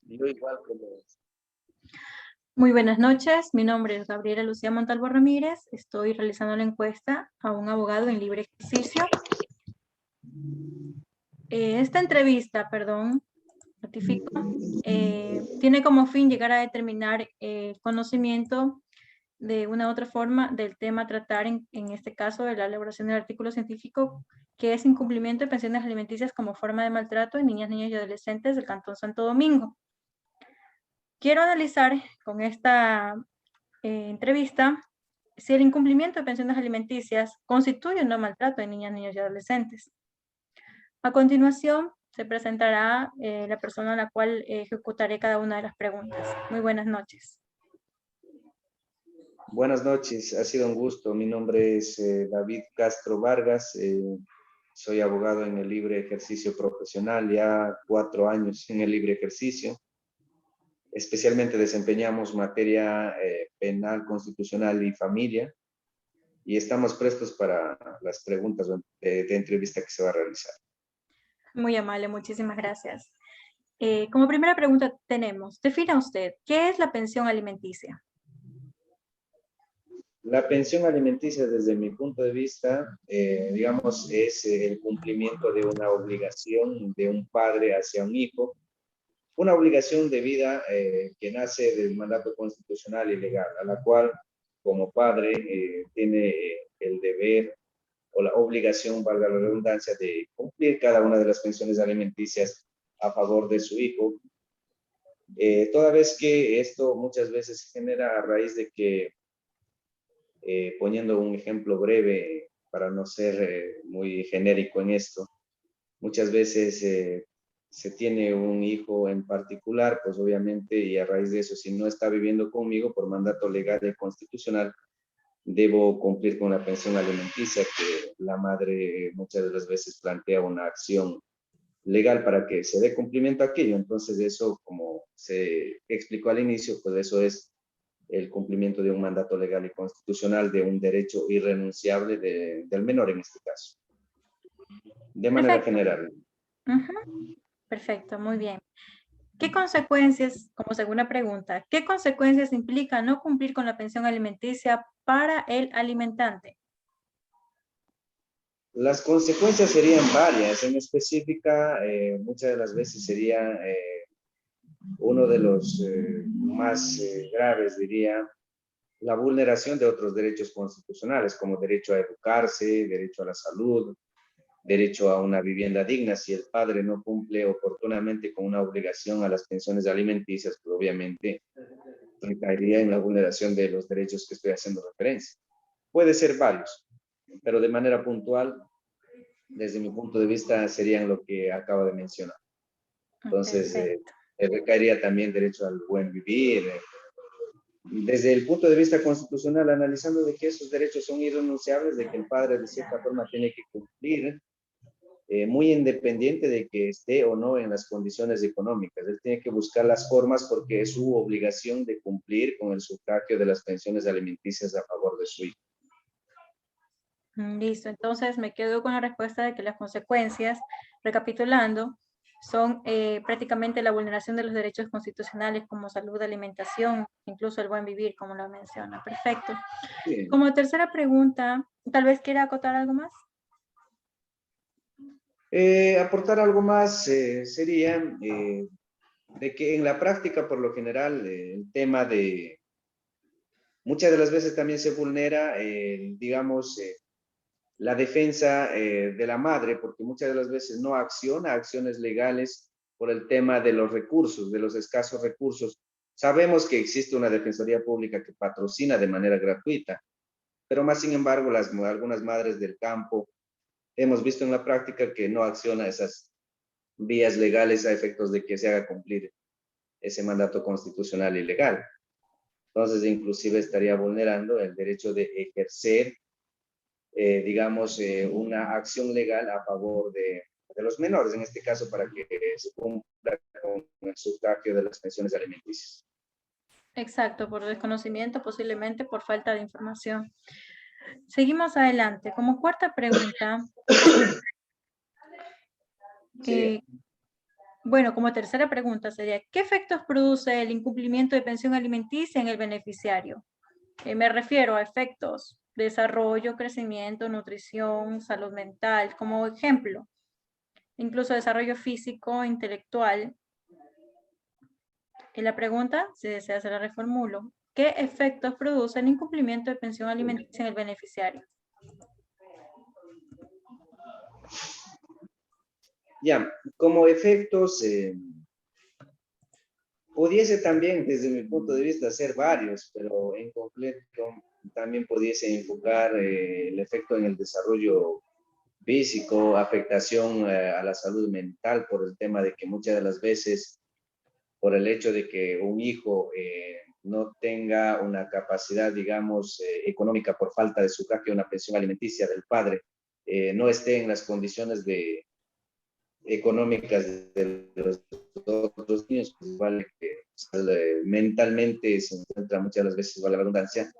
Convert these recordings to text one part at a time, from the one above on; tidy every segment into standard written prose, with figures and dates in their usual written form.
Yo igual como... Muy buenas noches, mi nombre es Gabriela Lucía Montalvo Ramírez, estoy realizando la encuesta a un abogado en libre ejercicio. Esta entrevista, notifico, tiene como fin llegar a determinar el conocimiento de una u otra forma del tema a tratar, en este caso de la elaboración del artículo científico, que es incumplimiento de pensiones alimenticias como forma de maltrato en niñas, niños y adolescentes del Cantón Santo Domingo. Quiero analizar con esta entrevista si el incumplimiento de pensiones alimenticias constituye un no maltrato de niñas, niños y adolescentes. A continuación, se presentará la persona a la cual ejecutaré cada una de las preguntas. Muy buenas noches. Buenas noches, ha sido un gusto. Mi nombre es David Castro Vargas. Soy abogado en el libre ejercicio profesional, ya 4 años en el libre ejercicio. Especialmente desempeñamos materia penal, constitucional y familia. Y estamos prestos para las preguntas de entrevista que se va a realizar. Muy amable, muchísimas gracias. Como primera pregunta tenemos, defina usted, ¿qué es la pensión alimenticia? La pensión alimenticia, desde mi punto de vista, digamos, es el cumplimiento de una obligación de un padre hacia un hijo, una obligación debida que nace del mandato constitucional y legal, a la cual, como padre, tiene el deber o la obligación, valga la redundancia, de cumplir cada una de las pensiones alimenticias a favor de su hijo, toda vez que esto muchas veces se genera a raíz de que, poniendo un ejemplo breve para no ser muy genérico en esto, muchas veces se tiene un hijo en particular, pues obviamente, y a raíz de eso, si no está viviendo conmigo por mandato legal y constitucional, debo cumplir con la pensión alimenticia, que la madre muchas de las veces plantea una acción legal para que se dé cumplimiento a aquello. Entonces eso, como se explicó al inicio, pues eso es el cumplimiento de un mandato legal y constitucional, de un derecho irrenunciable del menor en este caso, de manera Perfecto. general. Perfecto, muy bien. ¿Qué consecuencias, como segunda pregunta, qué consecuencias implica no cumplir con la pensión alimenticia para el alimentante? Las consecuencias serían varias, en específica, muchas de las veces sería uno de los más graves, diría, la vulneración de otros derechos constitucionales, como derecho a educarse, derecho a la salud, derecho a una vivienda digna. Si el padre no cumple oportunamente con una obligación a las pensiones alimenticias, pues obviamente recaería en la vulneración de los derechos que estoy haciendo referencia. Puede ser varios, pero de manera puntual, desde mi punto de vista, serían lo que acabo de mencionar. Entonces, Perfecto. recaería también derecho al buen vivir. Desde el punto de vista constitucional, analizando de que esos derechos son irrenunciables, de que el padre de cierta forma tiene que cumplir, muy independiente de que esté o no en las condiciones económicas. Él tiene que buscar las formas porque es su obligación de cumplir con el sufragio de las pensiones alimenticias a favor de su hijo. Listo, entonces me quedo con la respuesta de que las consecuencias, recapitulando, son prácticamente la vulneración de los derechos constitucionales como salud, alimentación, incluso el buen vivir, como lo menciona. Perfecto. Sí. Como tercera pregunta, tal vez quiera acotar algo más. Aportar algo más sería de que en la práctica, por lo general, el tema de muchas de las veces también se vulnera, digamos, la defensa de la madre, porque muchas de las veces no acciona acciones legales por el tema de los recursos, de los escasos recursos. Sabemos que existe una defensoría pública que patrocina de manera gratuita, pero más sin embargo, algunas madres del campo hemos visto en la práctica que no acciona esas vías legales a efectos de que se haga cumplir ese mandato constitucional y legal. Entonces, inclusive estaría vulnerando el derecho de ejercer, digamos, una acción legal a favor de los menores, en este caso, para que se cumpla con el sufragio de las pensiones alimenticias. Exacto, por desconocimiento, posiblemente por falta de información. Seguimos adelante. Como cuarta pregunta, Sí. Bueno, como tercera pregunta sería, ¿qué efectos produce el incumplimiento de pensión alimenticia en el beneficiario? Me refiero a efectos, desarrollo, crecimiento, nutrición, salud mental, como ejemplo, incluso desarrollo físico, intelectual. Y la pregunta, si desea, se la reformulo. ¿Qué efectos produce el incumplimiento de pensión alimenticia en el beneficiario? Ya, como efectos, pudiese también, desde mi punto de vista, ser varios, pero en completo también pudiese enfocar el efecto en el desarrollo físico, afectación a la salud mental por el tema de que muchas de las veces, por el hecho de que un hijo no tenga una capacidad, digamos, económica por falta de sufragio, una pensión alimenticia del padre, no esté en las condiciones económicas de los otros niños, pues igual que mentalmente se encuentra muchas de las veces, igual la redundancia,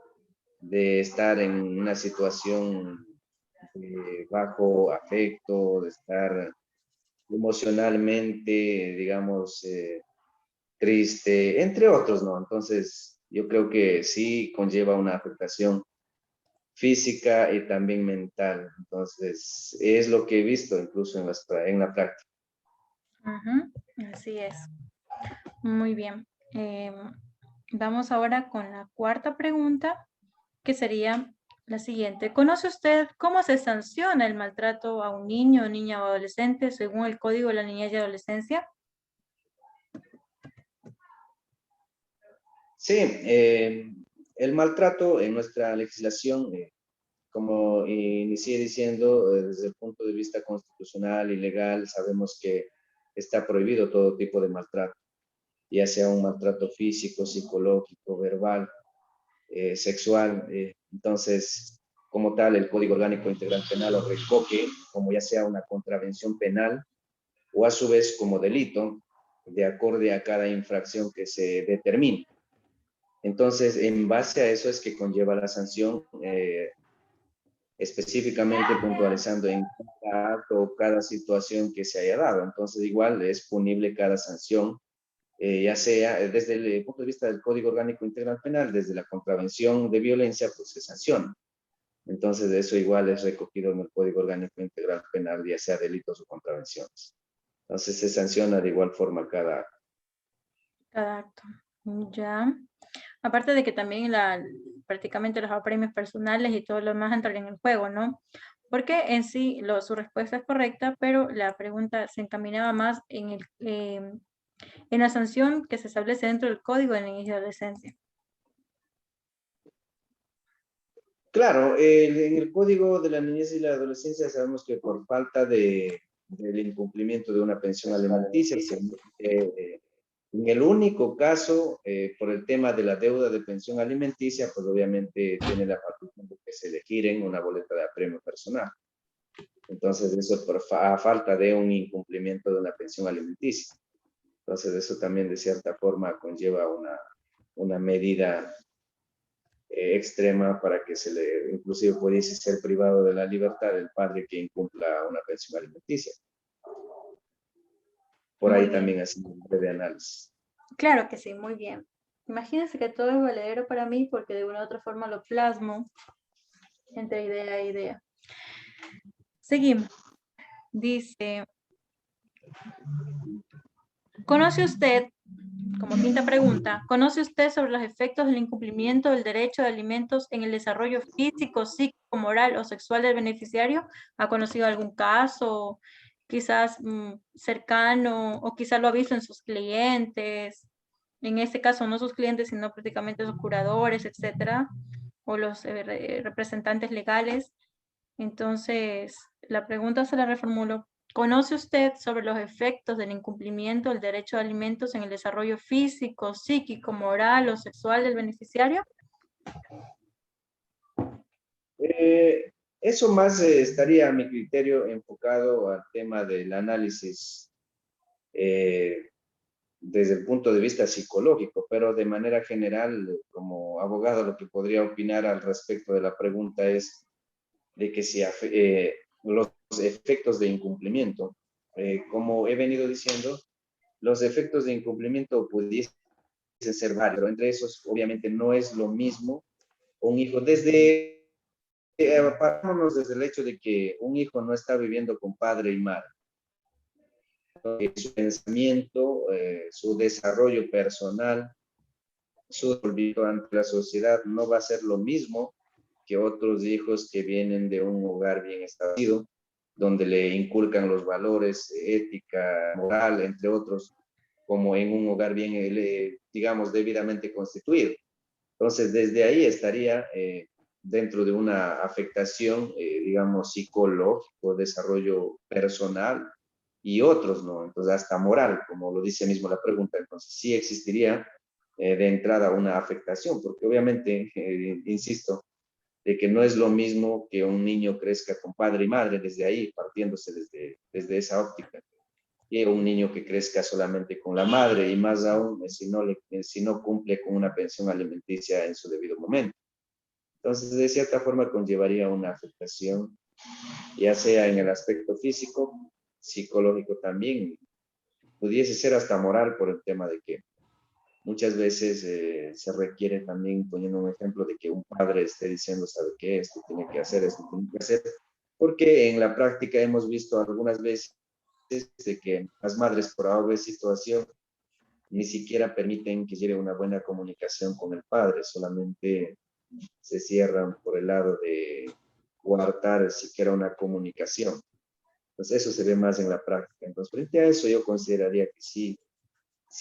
de estar en una situación bajo afecto, de estar emocionalmente, digamos, triste, entre otros, ¿no? Entonces, yo creo que sí conlleva una afectación física y también mental. Entonces, es lo que he visto incluso en la práctica. Así es. Muy bien. Vamos ahora con la cuarta pregunta, que sería la siguiente. ¿Conoce usted cómo se sanciona el maltrato a un niño, niña o adolescente según el Código de la Niñez y Adolescencia? Sí, el maltrato en nuestra legislación, como inicié diciendo, desde el punto de vista constitucional y legal, sabemos que está prohibido todo tipo de maltrato, ya sea un maltrato físico, psicológico, verbal, sexual. Entonces, como tal, el Código Orgánico Integral Penal lo recoge como ya sea una contravención penal o a su vez como delito, de acorde a cada infracción que se determine. Entonces, en base a eso es que conlleva la sanción, específicamente puntualizando en cada acto o cada situación que se haya dado. Entonces, igual es punible cada sanción, ya sea desde el punto de vista del Código Orgánico Integral Penal, desde la contravención de violencia, pues se sanciona. Entonces, eso igual es recogido en el Código Orgánico Integral Penal, ya sea delitos o contravenciones. Entonces, se sanciona de igual forma cada acto. Cada acto. Ya. Aparte de que también prácticamente los premios personales y todo lo demás entran en el juego, ¿no? Porque en sí su respuesta es correcta, pero la pregunta se encaminaba más en la sanción que se establece dentro del Código de Niñez y Adolescencia. Claro, en el Código de la Niñez y la Adolescencia sabemos que por falta del incumplimiento de una pensión alimenticia, en el único caso, por el tema de la deuda de pensión alimenticia, pues obviamente tiene la facultad de que se le giren una boleta de apremio personal. Entonces, eso a falta de un incumplimiento de una pensión alimenticia. Entonces, eso también de cierta forma conlleva una medida extrema para que se le, inclusive pudiese ser privado de la libertad del padre que incumpla una pensión alimenticia. Por Muy ahí bien. también haciendo un breve análisis. Claro que sí, muy bien. Imagínense que todo es valedero para mí porque de una u otra forma lo plasmo entre idea e idea. Seguimos. Dice, ¿conoce usted, como quinta pregunta, ¿conoce usted sobre los efectos del incumplimiento del derecho de alimentos en el desarrollo físico, psíquico, moral o sexual del beneficiario? ¿Ha conocido algún caso, quizás cercano, o quizás lo ha visto en sus clientes? En este caso, no sus clientes, sino prácticamente sus curadores, etcétera, o los representantes legales. Entonces, la pregunta se la reformulo. ¿Conoce usted sobre los efectos del incumplimiento del derecho a alimentos en el desarrollo físico, psíquico, moral o sexual del beneficiario? Eso más estaría a mi criterio enfocado al tema del análisis eh, desde el punto de vista psicológico, pero de manera general, como abogado, lo que podría opinar al respecto de la pregunta es de que si los efectos de incumplimiento, como he venido diciendo, los efectos de incumplimiento pudiesen ser varios, pero entre esos obviamente no es lo mismo un hijo partámonos desde el hecho de que un hijo no está viviendo con padre y madre. Su pensamiento, su desarrollo personal, su olvido ante la sociedad no va a ser lo mismo que otros hijos que vienen de un hogar bien establecido, donde le inculcan los valores, ética, moral, entre otros, como en un hogar bien, digamos, debidamente constituido. Entonces, desde ahí estaría dentro de una afectación, digamos, psicológico, desarrollo personal y otros, ¿no? Entonces, hasta moral, como lo dice mismo la pregunta. Entonces, sí existiría de entrada una afectación, porque obviamente, insisto, de que no es lo mismo que un niño crezca con padre y madre, desde ahí, partiéndose desde esa óptica, que un niño que crezca solamente con la madre, y más aún si no cumple con una pensión alimenticia en su debido momento. Entonces, de cierta forma, conllevaría una afectación, ya sea en el aspecto físico, psicológico también, pudiese ser hasta moral por el tema de que muchas veces se requiere también, poniendo un ejemplo, de que un padre esté diciendo, ¿sabe qué? Esto tiene que hacer, esto tiene que hacer, porque en la práctica hemos visto algunas veces de que las madres por alguna situación ni siquiera permiten que lleve una buena comunicación con el padre, solamente se cierran por el lado de coartar siquiera una comunicación. Entonces eso se ve más en la práctica. Entonces frente a eso yo consideraría que sí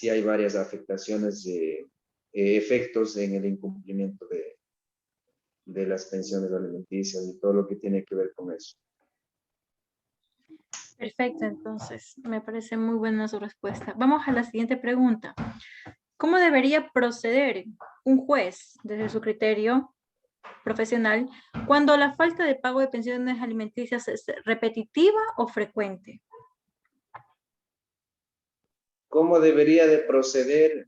hay varias afectaciones de efectos en el incumplimiento de las pensiones alimenticias y todo lo que tiene que ver con eso. Perfecto, entonces me parece muy buena su respuesta. Vamos a la siguiente pregunta. ¿Cómo debería proceder un juez desde su criterio profesional cuando la falta de pago de pensiones alimenticias es repetitiva o frecuente? ¿Cómo debería de proceder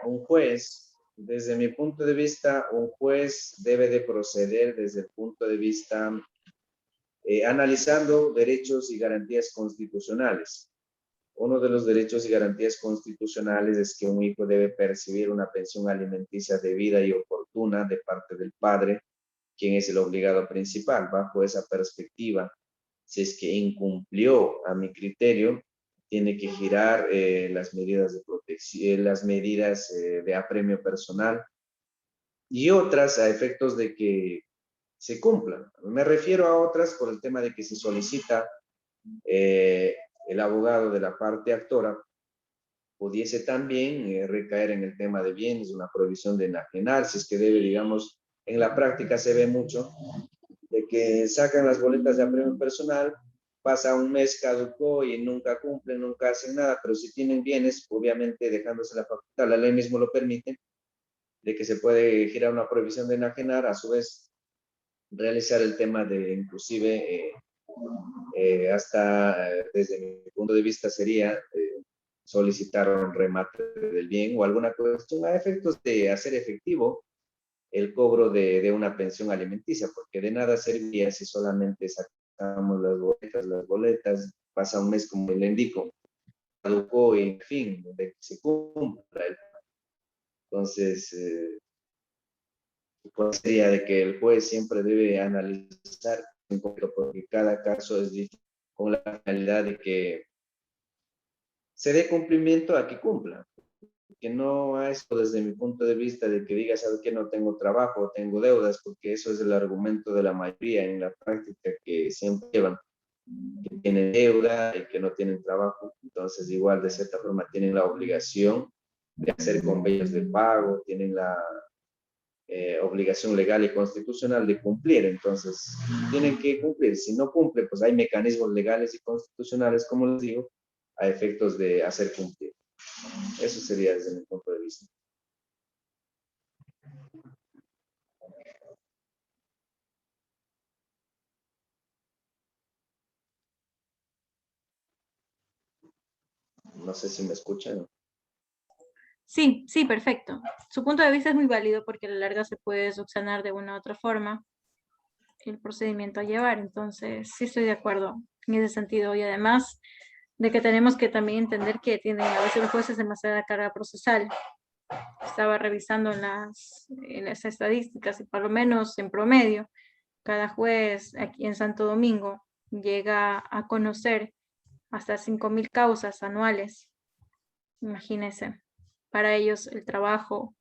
un juez? Desde mi punto de vista, un juez debe de proceder desde el punto de vista analizando derechos y garantías constitucionales. Uno de los derechos y garantías constitucionales es que un hijo debe percibir una pensión alimenticia debida y oportuna de parte del padre, quien es el obligado principal. Bajo esa perspectiva, si es que incumplió a mi criterio, tiene que girar las medidas de protección, las medidas de apremio personal y otras a efectos de que se cumplan. Me refiero a otras por el tema de que se solicita eh, el abogado de la parte actora pudiese también recaer en el tema de bienes, una provisión de enajenar, si es que debe, digamos, en la práctica se ve mucho, de que sacan las boletas de apremio personal, pasa un mes, caducó y nunca cumplen, nunca hacen nada, pero si tienen bienes, obviamente dejándose la facultad, la ley mismo lo permite, de que se puede girar una prohibición de enajenar, a su vez realizar el tema de inclusive hasta desde mi punto de vista sería solicitar un remate del bien o alguna cuestión a efectos de hacer efectivo el cobro de una pensión alimenticia, porque de nada serviría si solamente sacamos las boletas, pasa un mes como le indico, caducó y en fin, de que se cumpla. Entonces, pues sería de que el juez siempre debe analizar un poco, porque cada caso es distinto, con la finalidad de que se dé cumplimiento a que cumpla. Que no a eso desde mi punto de vista de que diga, ¿sabes qué? No tengo trabajo, tengo deudas, porque eso es el argumento de la mayoría en la práctica que siempre llevan, que tienen deuda y que no tienen trabajo, entonces igual de cierta forma tienen la obligación de hacer convenios de pago, tienen la obligación legal y constitucional de cumplir, entonces tienen que cumplir, si no cumple, pues hay mecanismos legales y constitucionales, como les digo, a efectos de hacer cumplir. Eso sería desde mi punto de vista. No sé si me escuchan. Sí, sí, perfecto. Su punto de vista es muy válido porque a la larga se puede subsanar de una u otra forma el procedimiento a llevar. Entonces, sí estoy de acuerdo en ese sentido. Y además, de que tenemos que también entender que tienen a veces los jueces demasiada carga procesal. Estaba revisando en las estadísticas y por lo menos en promedio, cada juez aquí en Santo Domingo llega a conocer hasta 5,000 causas anuales. Imagínense, para ellos el trabajo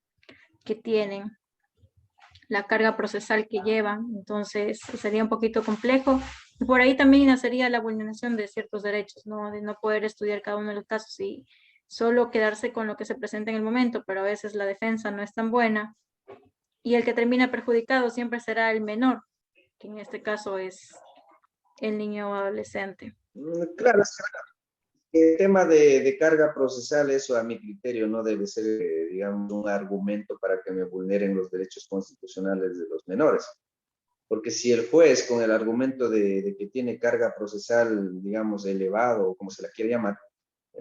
que tienen, la carga procesal que llevan, entonces sería un poquito complejo. Y por ahí también nacería la vulneración de ciertos derechos, ¿no? De no poder estudiar cada uno de los casos y solo quedarse con lo que se presenta en el momento, pero a veces la defensa no es tan buena. Y el que termina perjudicado siempre será el menor, que en este caso es el niño o adolescente. Claro, el tema de carga procesal, eso a mi criterio no debe ser, digamos, un argumento para que me vulneren los derechos constitucionales de los menores. Porque si el juez con el argumento de que tiene carga procesal, digamos, elevado, o como se la quiere llamar,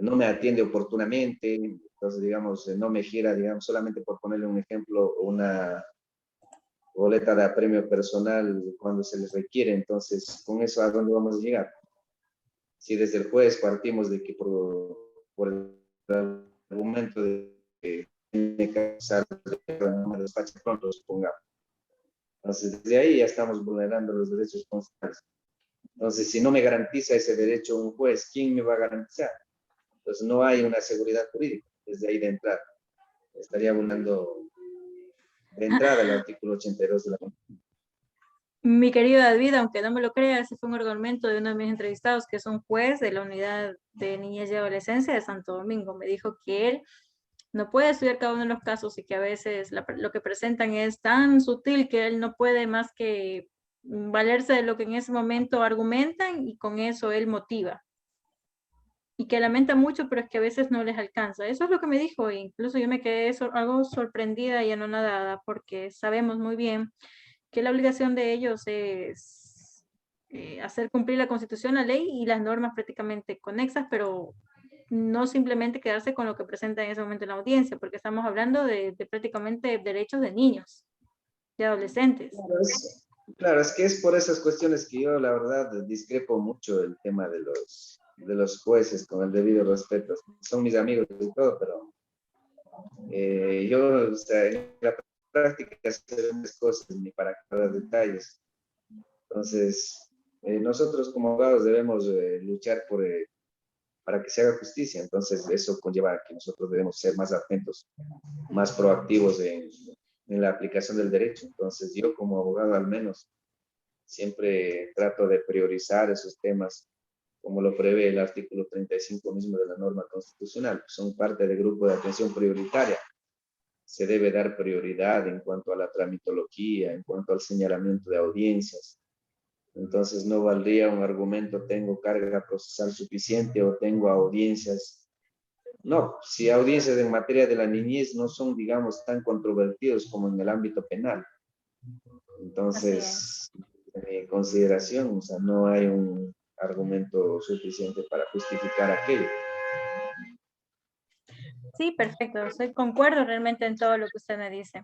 no me atiende oportunamente, entonces, digamos, no me gira, digamos, solamente por ponerle un ejemplo, una boleta de apremio personal cuando se les requiere, entonces, con eso, ¿a dónde vamos a llegar? Si desde el juez partimos de que por el argumento de que tiene que usar de despacho pronto, supongamos. Entonces, desde ahí ya estamos vulnerando los derechos constitucionales. Entonces, si no me garantiza ese derecho un juez, ¿quién me va a garantizar? Entonces, no hay una seguridad jurídica desde ahí de entrada. Estaría vulnerando de entrada el artículo 82 de la Constitución. Mi querido David, aunque no me lo crea, ese fue un argumento de uno de mis entrevistados, que es un juez de la Unidad de Niñez y Adolescencia de Santo Domingo. Me dijo que él no puede estudiar cada uno de los casos y que a veces lo que presentan es tan sutil que él no puede más que valerse de lo que en ese momento argumentan y con eso él motiva. Y que lamenta mucho, pero es que a veces no les alcanza. Eso es lo que me dijo, e incluso yo me quedé algo sorprendida y anonadada, porque sabemos muy bien que la obligación de ellos es hacer cumplir la Constitución, la ley y las normas prácticamente conexas, pero no simplemente quedarse con lo que presenta en ese momento en la audiencia, porque estamos hablando de prácticamente derechos de niños, de adolescentes. Claro, es que es por esas cuestiones que yo, la verdad, discrepo mucho el tema de los jueces, con el debido respeto. Son mis amigos y todo, pero yo, o sea, en la práctica se ven las cosas ni para cada detalles. Entonces, nosotros como abogados debemos luchar para que se haga justicia. Entonces, eso conlleva a que nosotros debemos ser más atentos, más proactivos en la aplicación del derecho. Entonces, yo como abogado al menos siempre trato de priorizar esos temas como lo prevé el artículo 35 mismo de la norma constitucional. Son parte del grupo de atención prioritaria. Se debe dar prioridad en cuanto a la tramitología, en cuanto al señalamiento de audiencias. Entonces no valdría un argumento, tengo carga procesal suficiente o tengo audiencias. No, si audiencias en materia de la niñez no son, digamos, tan controvertidos como en el ámbito penal. Entonces, en mi consideración, o sea, no hay un argumento suficiente para justificar aquello. Sí, perfecto. Concuerdo realmente en todo lo que usted me dice.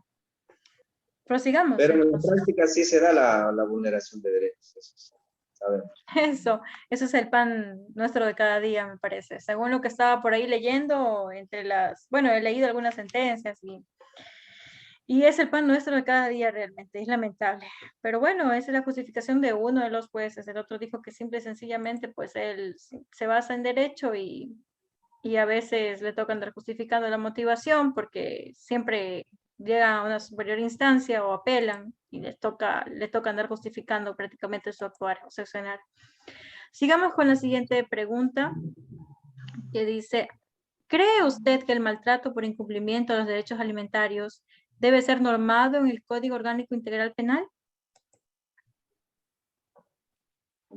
Prosigamos Pero en la entonces. práctica sí se da la vulneración de derechos, eso sabemos. Eso es el pan nuestro de cada día, me parece. Según lo que estaba por ahí leyendo, bueno, he leído algunas sentencias y es el pan nuestro de cada día realmente, es lamentable. Pero bueno, esa es la justificación de uno de los jueces. El otro dijo que simple y sencillamente, pues él se basa en derecho y a veces le toca andar justificando la motivación porque siempre llega a una superior instancia o apelan y le toca andar justificando prácticamente su actuar o su accionar. Sigamos con la siguiente pregunta que dice, ¿cree usted que el maltrato por incumplimiento de los derechos alimentarios debe ser normado en el Código Orgánico Integral Penal?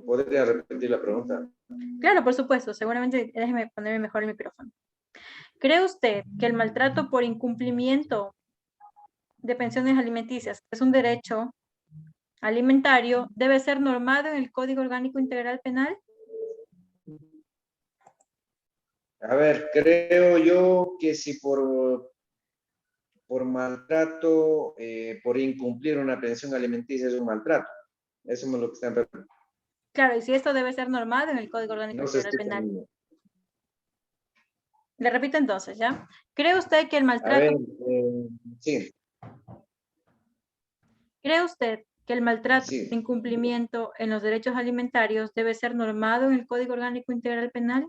¿Podría repetir la pregunta? Claro, por supuesto. Seguramente, déjeme ponerme mejor el micrófono. ¿Cree usted que el maltrato por incumplimiento de pensiones alimenticias, que es un derecho alimentario, debe ser normado en el Código Orgánico Integral Penal? A ver, creo yo que si por maltrato, por incumplir una pensión alimenticia es un maltrato. Eso es lo que están preguntando. Claro, y si esto debe ser normado en el Código Orgánico No se Integral escucha Penal. bien. Le repito entonces, ¿ya? ¿Cree usted que el A ver, maltrato, sí, cree usted que el maltrato sí. e incumplimiento en los derechos alimentarios debe ser normado en el Código Orgánico Integral Penal?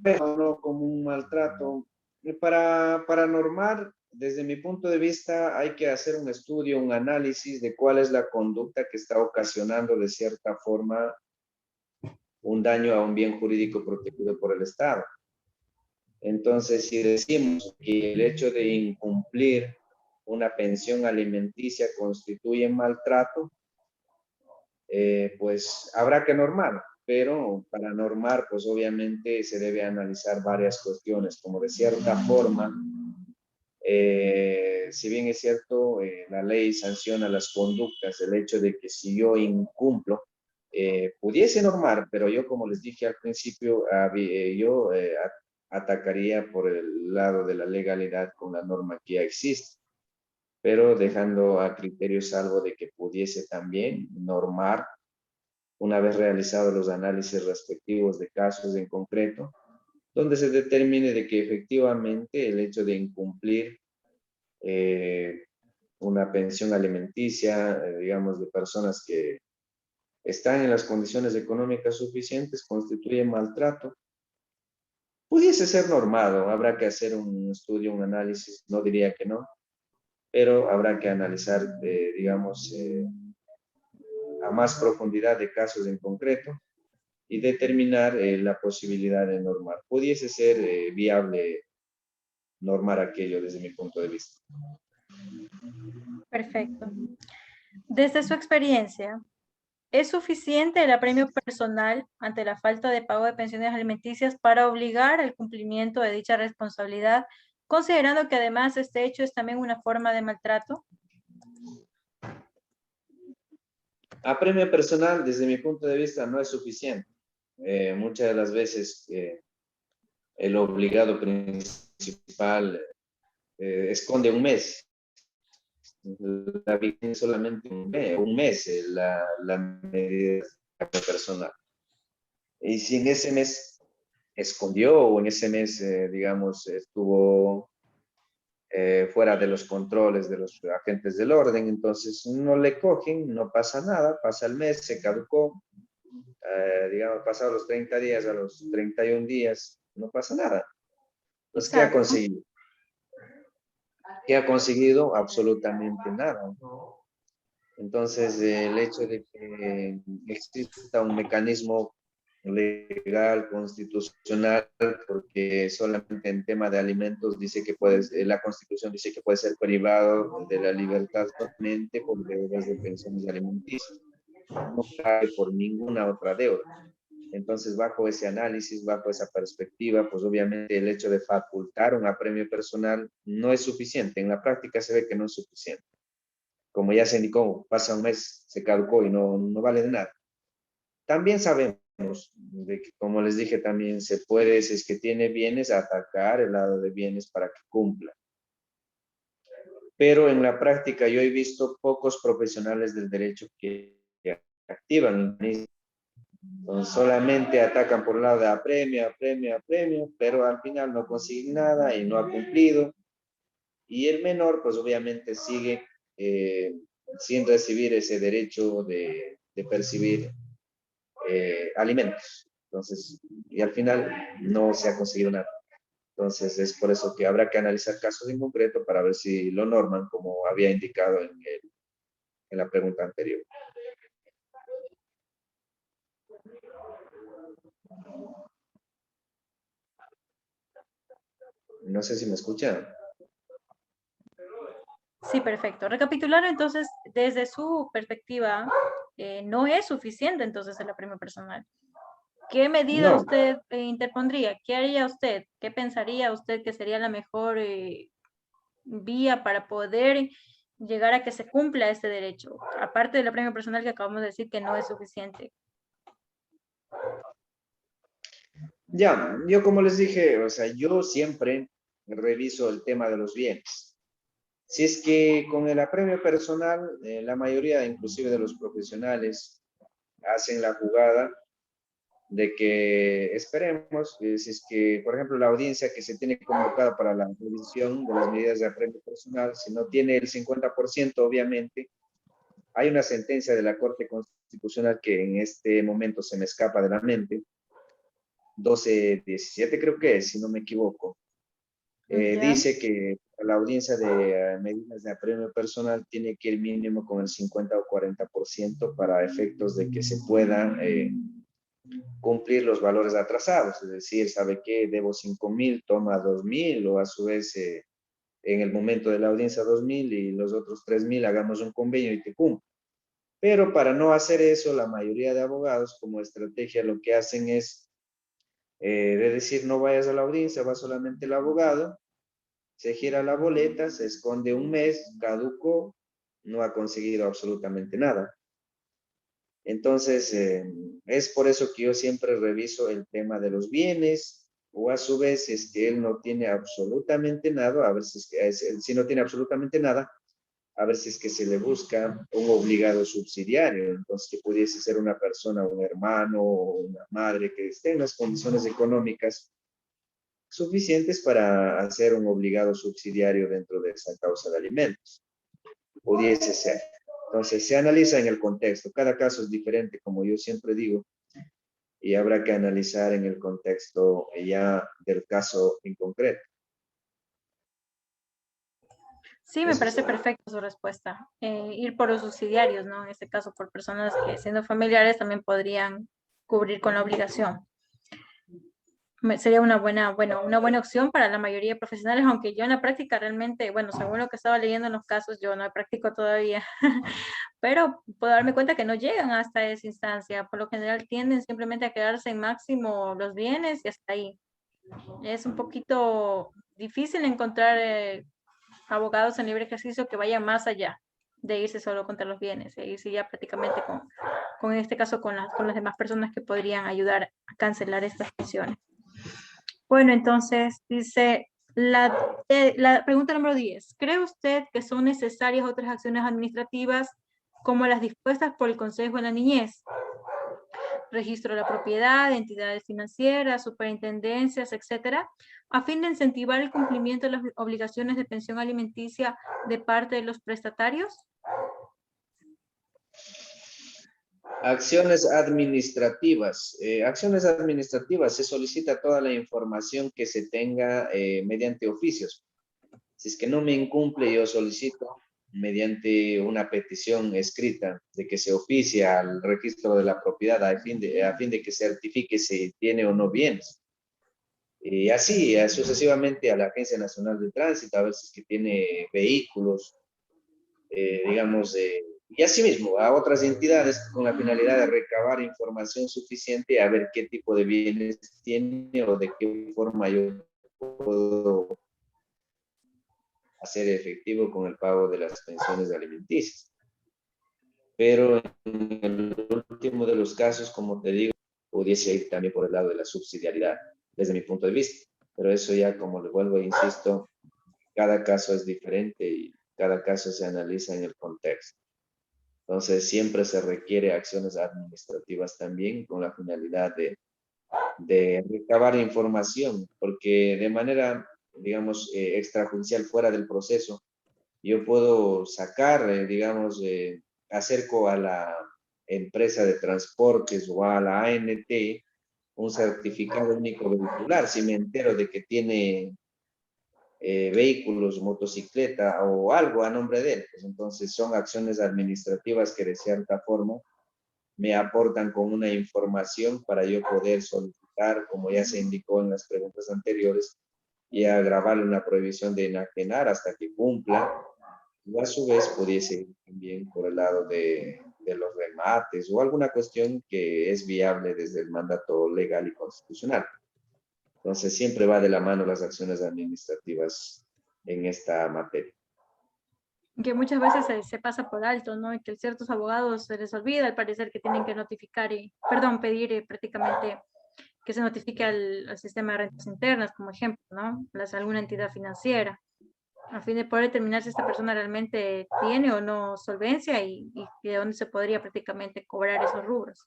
Pero no como un maltrato. Para normar, desde mi punto de vista, hay que hacer un estudio, un análisis de cuál es la conducta que está ocasionando de cierta forma un daño a un bien jurídico protegido por el Estado. Entonces, si decimos que el hecho de incumplir una pensión alimenticia constituye maltrato, pues habrá que normar, pero para normar, pues obviamente se debe analizar varias cuestiones, como de cierta forma, si bien es cierto, la ley sanciona las conductas, el hecho de que si yo incumplo, pudiese normar, pero yo, como les dije al principio, yo atacaría por el lado de la legalidad con la norma que ya existe, pero dejando a criterio salvo de que pudiese también normar una vez realizados los análisis respectivos de casos en concreto, donde se determine de que efectivamente el hecho de incumplir eh, una pensión alimenticia, digamos, de personas que están en las condiciones económicas suficientes, constituye maltrato, pudiese ser normado. Habrá que hacer un estudio, un análisis, no diría que no, pero habrá que analizar, digamos, a más profundidad de casos en concreto y determinar la posibilidad de normar. Pudiese ser viable normar aquello desde mi punto de vista. Perfecto. Desde su experiencia, ¿es suficiente el apremio personal ante la falta de pago de pensiones alimenticias para obligar al cumplimiento de dicha responsabilidad, considerando que además este hecho es también una forma de maltrato? Apremio personal, desde mi punto de vista, no es suficiente. Muchas de las veces el obligado principal esconde un mes. La víctima solamente un mes la medida personal. Y si en ese mes escondió o en ese mes, digamos, estuvo fuera de los controles de los agentes del orden, entonces no le cogen, no pasa nada, pasa el mes, se caducó, digamos, pasados los 30 días, a los 31 días, no pasa nada. Entonces, ¿qué ha Exacto. conseguido? ¿Qué ha conseguido? Absolutamente nada. Entonces, el hecho de que exista un mecanismo legal, constitucional, porque solamente en tema de alimentos dice que la Constitución dice que puede ser privado de la libertad solamente por deudas de pensiones alimenticias. No cae por ninguna otra deuda. Entonces, bajo ese análisis, bajo esa perspectiva, pues obviamente el hecho de facultar un apremio personal no es suficiente. En la práctica se ve que no es suficiente. Como ya se indicó, pasa un mes, se caducó y no vale de nada. También sabemos de que, como les dije, también se puede, si es que tiene bienes, atacar el lado de bienes para que cumpla. Pero en la práctica yo he visto pocos profesionales del derecho que activan, solamente atacan por el lado de apremio, apremio, apremio, pero al final no consiguen nada y no ha cumplido. Y el menor, pues obviamente sigue sin recibir ese derecho de percibir alimentos. Entonces, y al final no se ha conseguido nada. Entonces, es por eso que habrá que analizar casos en concreto para ver si lo norman, como había indicado en la pregunta anterior. No sé si me escuchan. Sí, perfecto. Recapitular entonces, desde su perspectiva, no es suficiente entonces el apremio personal. ¿Qué medida No, usted interpondría? ¿Qué haría usted? ¿Qué pensaría usted que sería la mejor vía para poder llegar a que se cumpla este derecho? Aparte del apremio personal que acabamos de decir que no es suficiente. ya, yo como les dije, o sea, yo siempre reviso el tema de los bienes. Si es que con el apremio personal, la mayoría inclusive de los profesionales hacen la jugada de que esperemos, si es que, por ejemplo, la audiencia que se tiene convocada para la revisión de las medidas de apremio personal, si no tiene el 50%, obviamente, hay una sentencia de la Corte Constitucional que en este momento se me escapa de la mente, 1217 creo que es, si no me equivoco, Ya. dice que la audiencia de medidas de apremio personal tiene que ir mínimo con el 50 o 40% para efectos de que se puedan cumplir los valores atrasados, es decir, ¿sabe qué? Debo 5.000, toma 2.000 o a su vez en el momento de la audiencia 2.000 y los otros 3.000 hagamos un convenio y te cumplo. Pero para no hacer eso, la mayoría de abogados como estrategia lo que hacen es de decir no vayas a la audiencia, va solamente el abogado, se gira la boleta, se esconde un mes, caducó, no ha conseguido absolutamente nada. Entonces, es por eso que yo siempre reviso el tema de los bienes, o a su vez, es que él no tiene absolutamente nada, a ver si es que si no tiene absolutamente nada, a ver si es que se le busca un obligado subsidiario, entonces que pudiese ser una persona, un hermano o una madre que esté en las condiciones económicas suficientes para hacer un obligado subsidiario dentro de esa causa de alimentos. Pudiese ser. Entonces, se analiza en el contexto. Cada caso es diferente, como yo siempre digo, y habrá que analizar en el contexto ya del caso en concreto. Sí, me Eso parece sería. perfecta su respuesta. Ir por los subsidiarios, ¿no? En este caso, por personas que siendo familiares también podrían cubrir con la obligación. Sería una buena, bueno, una buena opción para la mayoría de profesionales, aunque yo en la práctica realmente, bueno, según lo que estaba leyendo en los casos, yo no practico todavía, pero puedo darme cuenta que no llegan hasta esa instancia. Por lo general tienden simplemente a quedarse en máximo los bienes y hasta ahí. Es un poquito difícil encontrar abogados en libre ejercicio que vayan más allá de irse solo contra los bienes, e irse ya prácticamente con este caso con las demás personas que podrían ayudar a cancelar estas pensiones. Bueno, entonces dice la pregunta número 10. ¿Cree usted que son necesarias otras acciones administrativas como las dispuestas por el Consejo de la Niñez? Registro de la propiedad, entidades financieras, superintendencias, etcétera, a fin de incentivar el cumplimiento de las obligaciones de pensión alimenticia de parte de los prestatarios. Acciones administrativas. Acciones administrativas, se solicita toda la información que se tenga mediante oficios. Si es que no me incumple, yo solicito mediante una petición escrita de que se oficie al registro de la propiedad a fin de que certifique si tiene o no bienes. Y así, sucesivamente a la Agencia Nacional de Tránsito, a ver si es que tiene vehículos, digamos, y asimismo a otras entidades con la finalidad de recabar información suficiente a ver qué tipo de bienes tiene o de qué forma yo puedo hacer efectivo con el pago de las pensiones alimenticias. Pero en el último de los casos, como te digo, pudiese ir también por el lado de la subsidiariedad, desde mi punto de vista. Pero eso ya, como le vuelvo e insisto, cada caso es diferente y cada caso se analiza en el contexto. Entonces, siempre se requiere acciones administrativas también con la finalidad de recabar información, porque de manera, digamos, extrajudicial fuera del proceso, yo puedo sacar, digamos, acerco a la empresa de transportes o a la ANT un certificado único vehicular. Si me entero de que tiene vehículos, motocicleta o algo a nombre de él, pues entonces son acciones administrativas que de cierta forma me aportan con una información para yo poder solicitar, como ya se indicó en las preguntas anteriores, y agravarle una prohibición de enajenar hasta que cumpla. Y a su vez pudiese ir también por el lado de los remates o alguna cuestión que es viable desde el mandato legal y constitucional. Entonces siempre va de la mano las acciones administrativas en esta materia. Que muchas veces se pasa por alto, ¿no? Y que a ciertos abogados se les olvida al parecer que tienen que notificar pedir prácticamente que se notifique al sistema de rentas internas, como ejemplo, ¿no? Alguna entidad financiera. a fin de poder determinar si esta persona realmente tiene o no solvencia y de dónde se podría prácticamente cobrar esos rubros.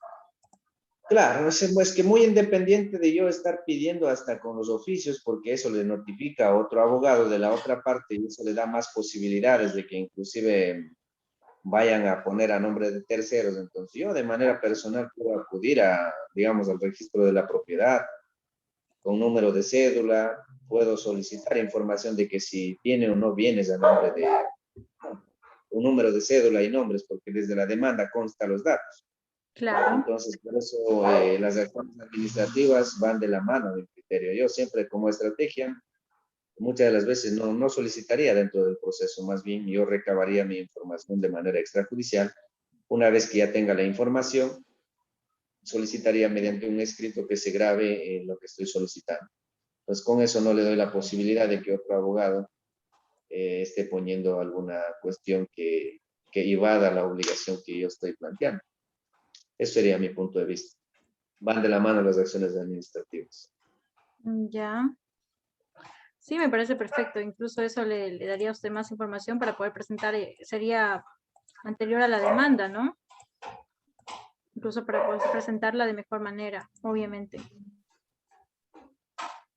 Claro, es que muy independiente de yo estar pidiendo hasta con los oficios, porque eso le notifica a otro abogado de la otra parte y eso le da más posibilidades de que inclusive vayan a poner a nombre de terceros. Entonces yo de manera personal puedo acudir a, digamos, al registro de la propiedad con número de cédula, puedo solicitar información de que si tiene o no bienes a nombre de un número de cédula y nombres, porque desde la demanda consta los datos. Claro, Entonces, por eso las acciones administrativas van de la mano del criterio. Yo siempre como estrategia, muchas de las veces no solicitaría dentro del proceso, más bien yo recabaría mi información de manera extrajudicial. Una vez que ya tenga la información, solicitaría mediante un escrito que se grabe lo que estoy solicitando. Pues con eso no le doy la posibilidad de que otro abogado esté poniendo alguna cuestión que evada la obligación que yo estoy planteando. Eso sería mi punto de vista. Van de la mano las acciones administrativas. ya. Sí, me parece perfecto. Incluso eso le daría a usted más información para poder presentar, sería anterior a la demanda, ¿no? Incluso para poder presentarla de mejor manera, obviamente.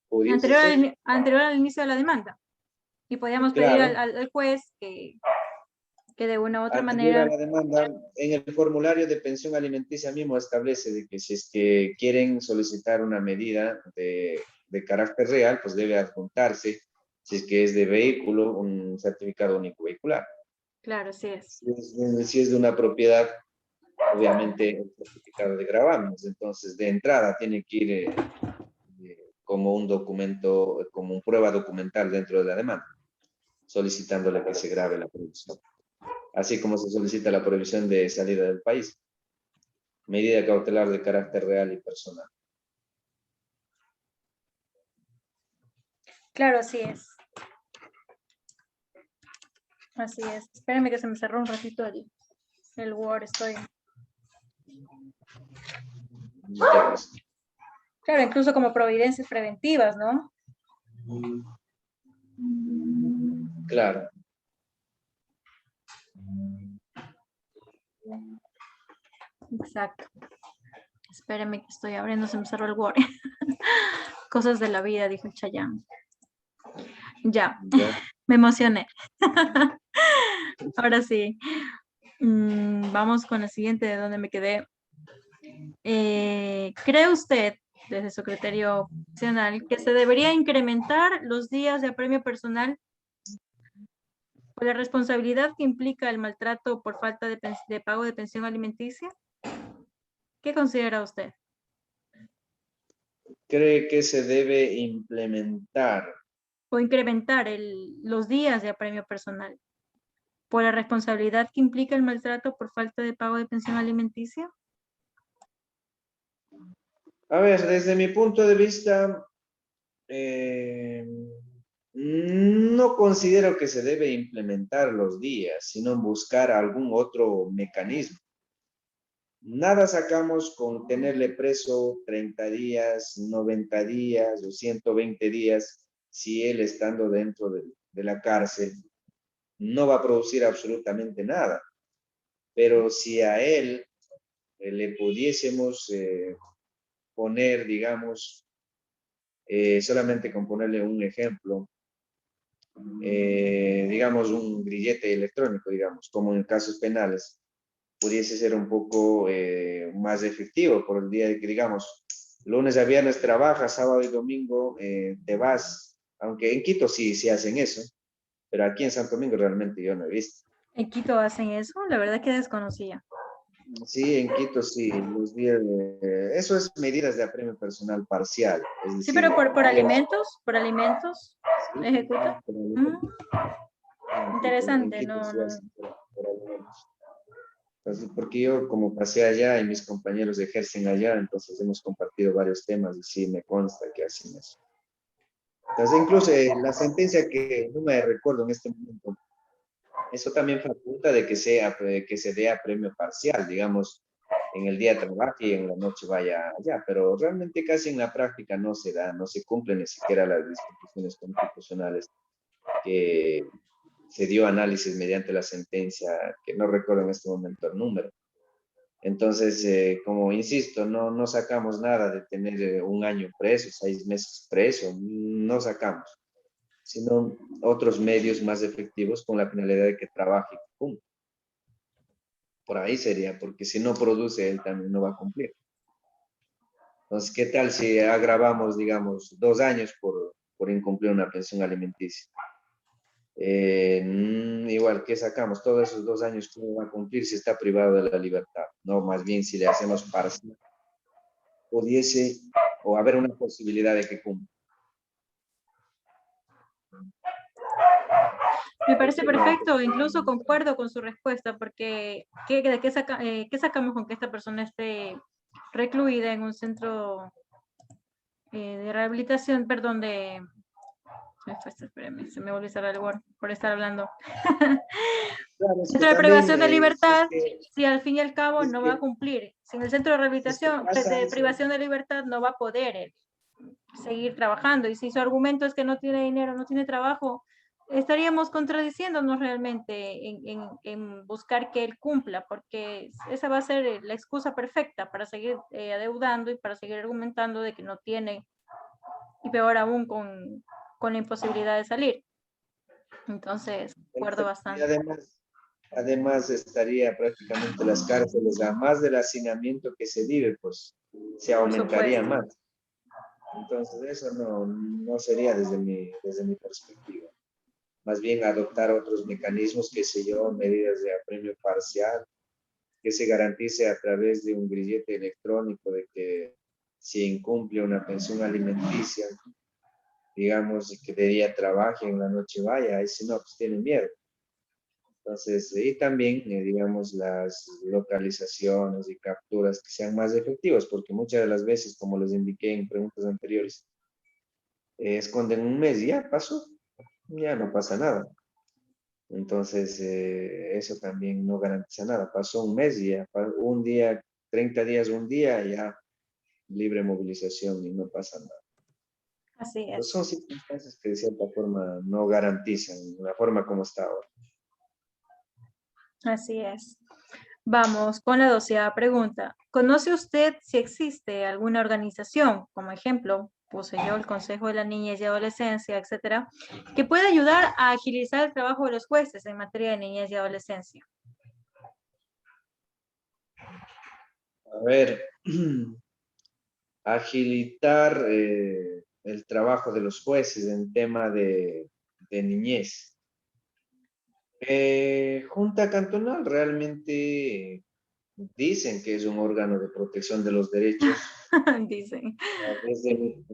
¿Pudiese ser? Anterior al inicio de la demanda. Y podríamos pedir Claro. al juez que de una u otra Anterior a manera, la demanda, en el formulario de pensión alimenticia mismo establece de que si es que quieren solicitar una medida de carácter real, pues debe adjuntarse, si es que es de vehículo, un certificado único vehicular. claro, sí es. Si es de una propiedad, obviamente el certificado de gravámenes. Entonces, de entrada tiene que ir como un documento, como un prueba documental dentro de la demanda, solicitándole que se grabe la producción. Así como se solicita la prohibición de salida del país. Medida cautelar de carácter real y personal. Claro, así es. Así es. Espérenme que se me cerró un ratito el Word. Estoy. Ya, pues. Claro, incluso como providencias preventivas, ¿no? Claro. Exacto. Espérenme que estoy abriendo, se me cerró el Word. Cosas de la vida, dijo Chayanne. Ya, Ya. me emocioné. Ahora sí. Vamos con la siguiente, de donde me quedé. ¿Cree usted, desde su criterio profesional, que se debería incrementar los días de apremio personal por la responsabilidad que implica el maltrato por falta de pago de pensión alimenticia? ¿Qué considera usted? ¿Cree que se debe implementar? O incrementar los días de apremio personal por la responsabilidad que implica el maltrato por falta de pago de pensión alimenticia. A ver, desde mi punto de vista, eh, no considero que se debe implementar los días, sino buscar algún otro mecanismo. Nada sacamos con tenerle preso 30 días, 90 días o 120 días si él estando dentro de la cárcel no va a producir absolutamente nada. Pero si a él le pudiésemos poner, digamos, solamente con ponerle un ejemplo, digamos un grillete electrónico, digamos, como en casos penales, pudiese ser un poco más efectivo por el día de que, digamos, lunes a viernes trabajas, sábado y domingo te vas, aunque en Quito sí hacen eso, pero aquí en Santo Domingo realmente yo no he visto. ¿En Quito hacen eso? La verdad que desconocía. Sí, en Quito sí, los días eso es medidas de apremio personal parcial, es Sí, decir, pero por alimentos, sí, ejecuta. por Mm, alimentos. En interesante, Quito no, sí no. hacen por alimentos. Entonces, porque yo como pasé allá y mis compañeros ejercen allá, entonces hemos compartido varios temas y sí me consta que hacen eso. Entonces, incluso la sentencia que no me recuerdo en este momento, eso también faculta de que que se dé a premio parcial, digamos, en el día trabaje y en la noche vaya allá, pero realmente casi en la práctica no se da, no se cumplen ni siquiera las disposiciones constitucionales que se dio análisis mediante la sentencia, que no recuerdo en este momento el número. Entonces, como insisto, no sacamos nada de tener un año preso, 6 meses preso, no sacamos, sino otros medios más efectivos con la finalidad de que trabaje y cumpla. Por ahí sería, porque si no produce, él también no va a cumplir. Entonces, ¿qué tal si agravamos, digamos, 2 años por incumplir una pensión alimenticia? Igual, ¿qué sacamos? Todos esos 2 años, ¿cómo va a cumplir si está privado de la libertad? No, más bien si le hacemos parcial, pudiese o haber una posibilidad de que cumpla. Me parece perfecto, incluso concuerdo con su respuesta, porque ¿qué sacamos con que esta persona esté recluida en un centro de rehabilitación, perdón, espérame, se me volvió a cerrar el Word por estar hablando. Claro, es que Centro de también, privación de libertad, que, si al fin y al cabo es no va a que, cumplir, si en el centro de es que rehabilitación, pasa de eso. privación de libertad no va a poder seguir trabajando, y si su argumento es que no tiene dinero, no tiene trabajo, estaríamos contradiciéndonos realmente en buscar que él cumpla, porque esa va a ser la excusa perfecta para seguir adeudando y para seguir argumentando de que no tiene, y peor aún con la imposibilidad de salir. Entonces, acuerdo Y bastante. además estaría prácticamente las cárceles, a más del hacinamiento que se vive, pues se Por aumentaría supuesto. más. Entonces, eso no sería desde mi perspectiva. Más bien adoptar otros mecanismos, qué sé yo, medidas de apremio parcial, que se garantice a través de un grillete electrónico de que si incumple una pensión alimenticia, digamos, que de día trabaje, en la noche vaya, y si no, pues tiene miedo. Entonces, y también, digamos, las localizaciones y capturas que sean más efectivas, porque muchas de las veces, como les indiqué en preguntas anteriores, esconden un mes y ya pasó, ya no pasa nada. Entonces, eso también no garantiza nada. Pasó un mes y ya, un día, 30 días, un día, ya libre movilización y no pasa nada. Así Entonces, es. son circunstancias que de cierta forma no garantizan la forma como está ahora. Así es. Vamos con la 12ª pregunta. ¿Conoce usted si existe alguna organización, como ejemplo, puse yo el Consejo de la Niñez y Adolescencia, etcétera, que pueda ayudar a agilizar el trabajo de los jueces en materia de niñez y adolescencia? A ver, agilitar el trabajo de los jueces en tema de niñez. Junta Cantonal realmente dicen que es un órgano de protección de los derechos. Dicen.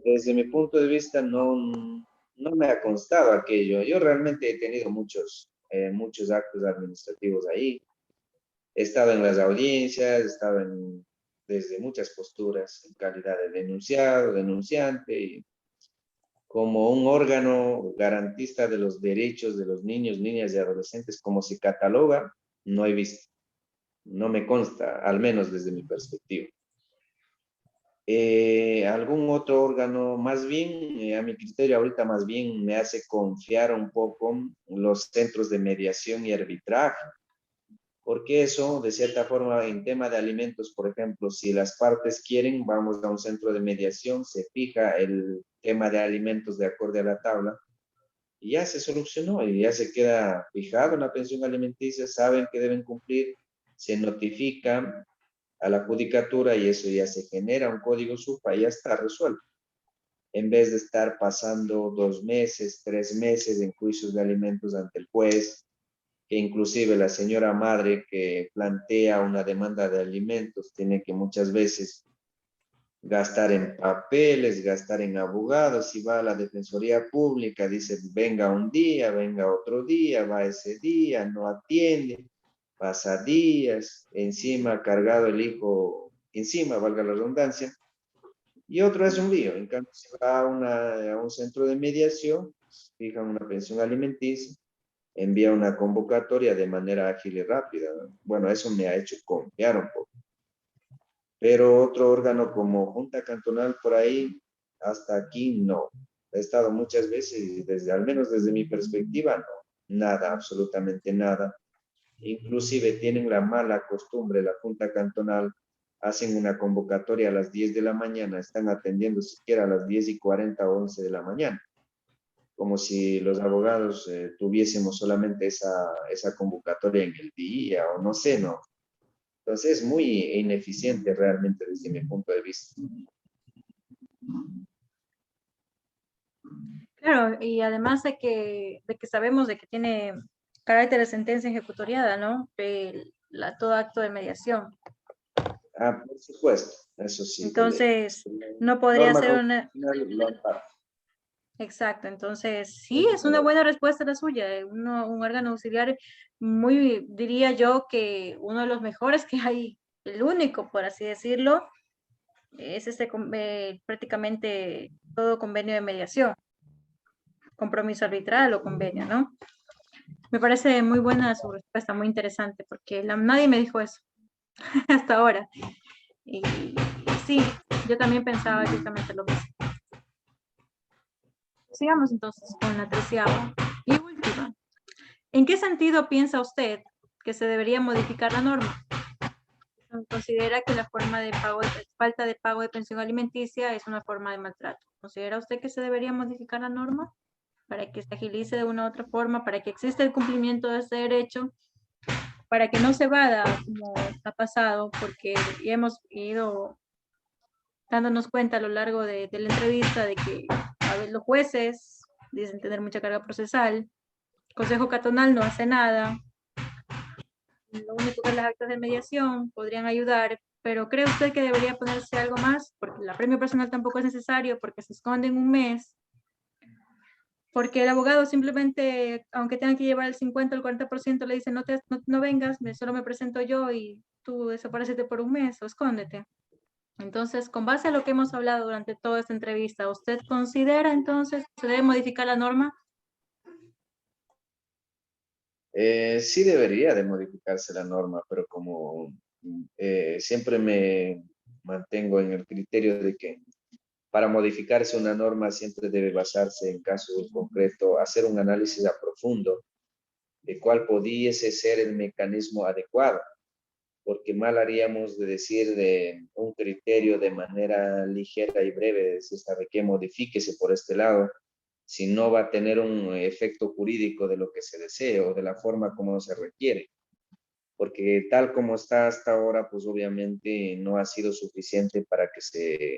Desde mi punto de vista no me ha constado aquello. Yo realmente he tenido muchos actos administrativos ahí. He estado en las audiencias, he estado desde muchas posturas, en calidad de denunciado, denunciante, y como un órgano garantista de los derechos de los niños, niñas y adolescentes, como se cataloga, no he visto. No me consta, al menos desde mi perspectiva. Algún otro órgano, más bien, a mi criterio ahorita más bien me hace confiar un poco los centros de mediación y arbitraje, porque eso, de cierta forma, en tema de alimentos, por ejemplo, si las partes quieren, vamos a un centro de mediación, se fija el tema de alimentos de acuerdo a la tabla, y ya se solucionó, y ya se queda fijado en la pensión alimenticia, saben que deben cumplir, se notifica a la judicatura y eso ya se genera un código SUPA y ya está resuelto. En vez de estar pasando 2 meses, 3 meses en juicios de alimentos ante el juez, que inclusive la señora madre que plantea una demanda de alimentos tiene que muchas veces gastar en papeles, gastar en abogados, y va a la Defensoría Pública, dice, venga un día, venga otro día, va ese día, no atiende, pasa días, encima cargado el hijo, encima, valga la redundancia, y otro es un lío. En cambio, si va a un centro de mediación, fijan una pensión alimenticia, envía una convocatoria de manera ágil y rápida. Bueno, eso me ha hecho confiar un poco. Pero otro órgano como Junta Cantonal por ahí, hasta aquí no. he estado muchas veces y desde, al menos desde mi perspectiva, no, nada, absolutamente nada. Inclusive tienen la mala costumbre, la Junta Cantonal, hacen una convocatoria a las 10 de la mañana, están atendiendo siquiera a las 10:40 o 11 de la mañana, como si los abogados tuviésemos solamente esa convocatoria en el día, o no sé, ¿no? Entonces es muy ineficiente realmente desde mi punto de vista. Claro, y además de que sabemos de que tiene carácter de sentencia ejecutoriada, ¿no? Todo acto de mediación. Ah, por supuesto, eso sí, de ley. Entonces, no podría Norma ser una... constitucional lo ampara. Exacto, entonces sí, Eso es es una correcto. buena respuesta la suya. Un órgano auxiliar muy, diría yo, que uno de los mejores que hay, el único, por así decirlo, es prácticamente todo convenio de mediación, compromiso arbitral o convenio, ¿no? Me parece muy buena su respuesta, muy interesante, porque nadie me dijo eso hasta ahora. Y sí, yo también pensaba exactamente lo mismo. Sigamos entonces con la 13ª y última. ¿En qué sentido piensa usted que se debería modificar la norma? ¿Considera que la forma de pago, falta de pago de pensión alimenticia es una forma de maltrato? ¿Considera usted que se debería modificar la norma para que se agilice de una u otra forma, para que exista el cumplimiento de este derecho, para que no se vada como ha pasado, porque ya hemos ido dándonos cuenta a lo largo de la entrevista de que a veces los jueces dicen tener mucha carga procesal, el Consejo Cantonal no hace nada, lo único que las actas de mediación podrían ayudar, pero ¿cree usted que debería ponerse algo más? Porque el premio personal tampoco es necesario, porque se esconde en un mes, porque el abogado simplemente, aunque tenga que llevar el 50 o el 40%, le dice, no vengas, solo me presento yo y tú desaparecete por un mes o escóndete. Entonces, con base a lo que hemos hablado durante toda esta entrevista, ¿usted considera entonces que se debe modificar la norma? Sí debería de modificarse la norma, pero como siempre me mantengo en el criterio de que para modificarse una norma siempre debe basarse en casos concretos, hacer un análisis a profundo de cuál pudiese ser el mecanismo adecuado, porque mal haríamos de decir de un criterio de manera ligera y breve, decir, sabe que modifíquese por este lado, si no va a tener un efecto jurídico de lo que se desee o de la forma como se requiere, porque tal como está hasta ahora, pues obviamente no ha sido suficiente para que se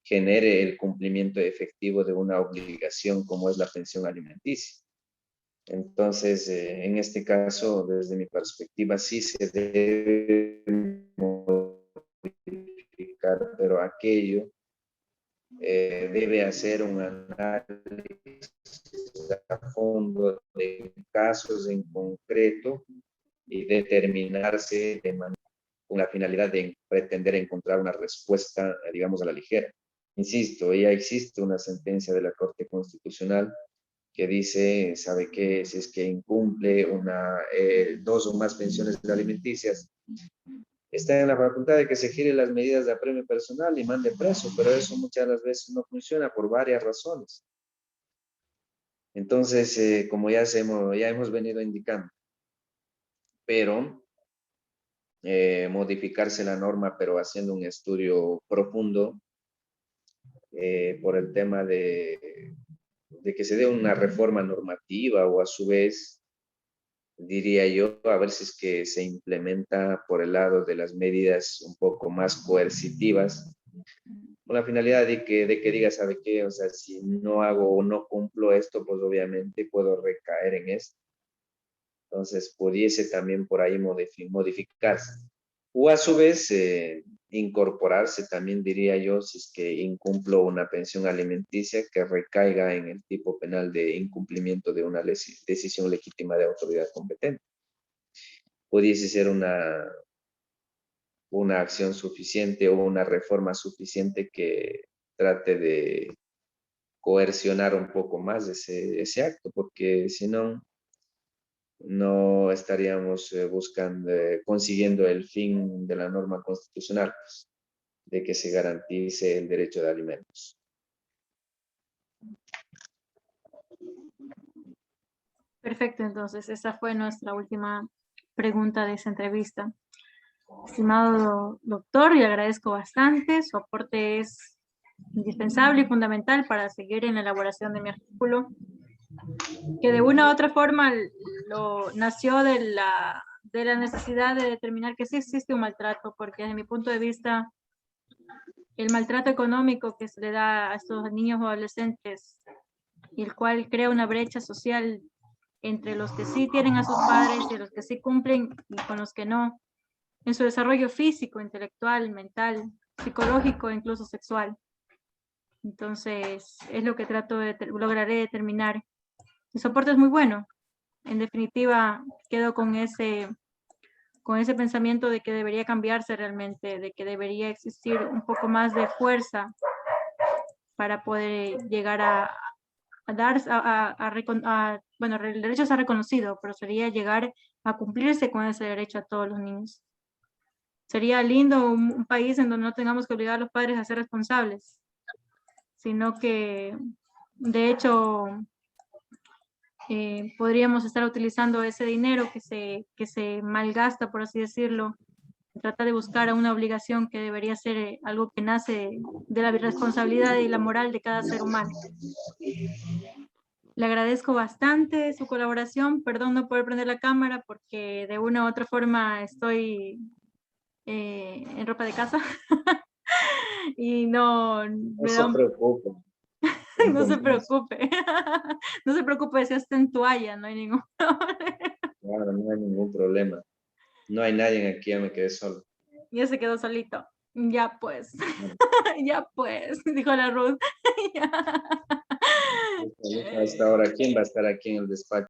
genere el cumplimiento efectivo de una obligación como es la pensión alimenticia. Entonces, en este caso, desde mi perspectiva, sí se debe modificar, pero aquello debe hacer un análisis a fondo de casos en concreto y determinarse con la finalidad de pretender encontrar una respuesta, digamos, a la ligera. Insisto, ya existe una sentencia de la Corte Constitucional que dice, ¿sabe qué? Si es que incumple dos o más pensiones alimenticias, está en la facultad de que se gire las medidas de apremio personal y mande preso, pero eso muchas de las veces no funciona por varias razones. Entonces, como ya hemos venido indicando, pero modificarse la norma, pero haciendo un estudio profundo por el tema de que se dé una reforma normativa o a su vez, diría yo, a ver si es que se implementa por el lado de las medidas un poco más coercitivas, con la finalidad de que diga, ¿sabe qué? O sea, si no hago o no cumplo esto, pues obviamente puedo recaer en esto. Entonces, pudiese también por ahí modificarse. O a su vez, incorporarse también, diría yo, si es que incumplo una pensión alimenticia que recaiga en el tipo penal de incumplimiento de una decisión legítima de autoridad competente. Pudiese ser una acción suficiente o una reforma suficiente que trate de coercionar un poco más ese acto, porque si no, no estaríamos buscando, consiguiendo el fin de la norma constitucional, pues, de que se garantice el derecho de alimentos. Perfecto, entonces esa fue nuestra última pregunta de esa entrevista. Estimado doctor, le agradezco bastante. Su aporte es indispensable y fundamental para seguir en la elaboración de mi artículo, que de una u otra forma nació de la necesidad de determinar que sí existe un maltrato, porque desde mi punto de vista, el maltrato económico que se le da a estos niños o adolescentes, y el cual crea una brecha social entre los que sí tienen a sus padres y los que sí cumplen y con los que no, en su desarrollo físico, intelectual, mental, psicológico e incluso sexual. Entonces, es lo que lograré determinar. El soporte es muy bueno. En definitiva, quedo con ese pensamiento de que debería cambiarse realmente, de que debería existir un poco más de fuerza para poder llegar a bueno, el derecho está reconocido, pero sería llegar a cumplirse con ese derecho a todos los niños. Sería lindo un país en donde no tengamos que obligar a los padres a ser responsables, sino que, de hecho, podríamos estar utilizando ese dinero que se malgasta, por así decirlo, trata de buscar una obligación que debería ser algo que nace de la responsabilidad y la moral de cada ser humano. Le agradezco bastante su colaboración. Perdón no poder prender la cámara porque de una u otra forma estoy en ropa de casa y no No me se da preocupe. no se preocupe. No se preocupe si está en toalla, no hay ningún problema. Claro, no hay ningún problema. No hay nadie aquí, ya me quedé solo. Ya se quedó solito. Ya pues. Ya pues, dijo la Ruth. Hasta ahora, ¿quién va a estar aquí en el despacho?